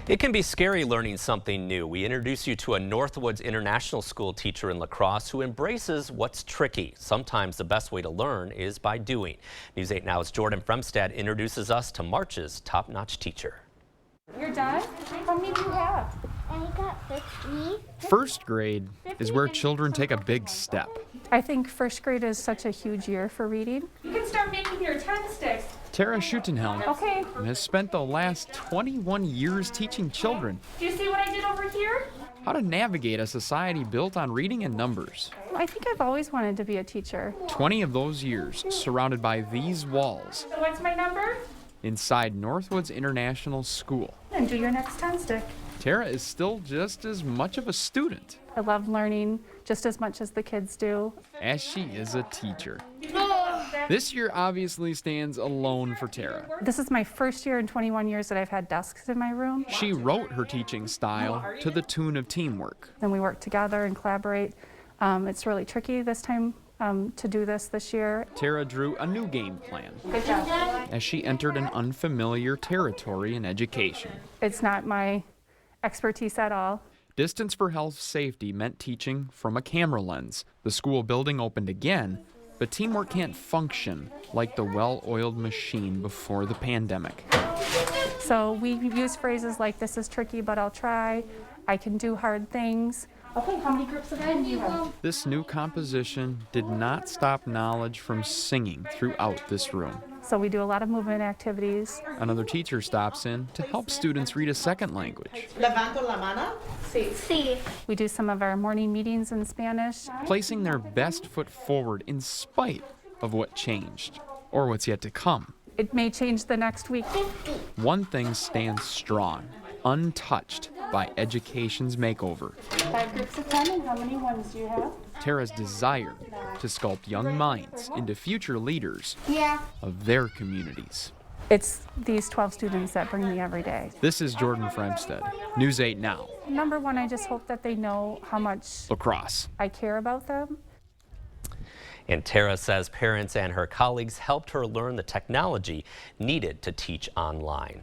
It can be scary learning something new. We introduce you to a Northwoods International School teacher in La Crosse who embraces what's tricky. Sometimes the best way to learn is by doing. News 8 Now's Jordan Fremstad introduces us to March's top-notch teacher. You're done? How many do you have? I got 50. First grade is where children take a big step. I think first grade is such a huge year for reading. You can start making your 10 sticks. Tara Schuttenhelm Okay. has spent the last 21 years teaching children Do you see what I did over here? how to navigate a society built on reading and numbers. I think I've always wanted to be a teacher. 20 of those years surrounded by these walls So what's my number? inside Northwoods International School. And do your next 10 stick. Tara is still just as much of a student I love learning just as much as the kids do. as she is a teacher. This year obviously stands alone for Tara. This is my first year in 21 years that I've had desks in my room. She wrote her teaching style to the tune of teamwork. Then we work together and collaborate. It's really tricky this time to do this year. Tara drew a new game plan Good job. as she entered an unfamiliar territory in education. It's not my expertise at all. Distance for health safety meant teaching from a camera lens. The school building opened again, but teamwork can't function like the well-oiled machine before the pandemic. So we use phrases like, this is tricky, but I'll try. I can do hard things. Okay, how many groups of 10 do you have? This new composition did not stop knowledge from singing throughout this room. So we do a lot of movement activities. Another teacher stops in to help students read a second language, Levanto la mano. Sí. We do some of our morning meetings in Spanish. placing their best foot forward in spite of what changed or what's yet to come. It may change the next week. One thing stands strong, untouched by education's makeover. 5 groups of 10, and how many ones do you have? Tara's desire to sculpt young minds into future leaders Yeah. of their communities. It's these 12 students that bring me every day. This is Jordan Fremstad, News 8 Now, Number one, I just hope that they know how much La Crosse. I care about them. And Tara says parents and her colleagues helped her learn the technology needed to teach online.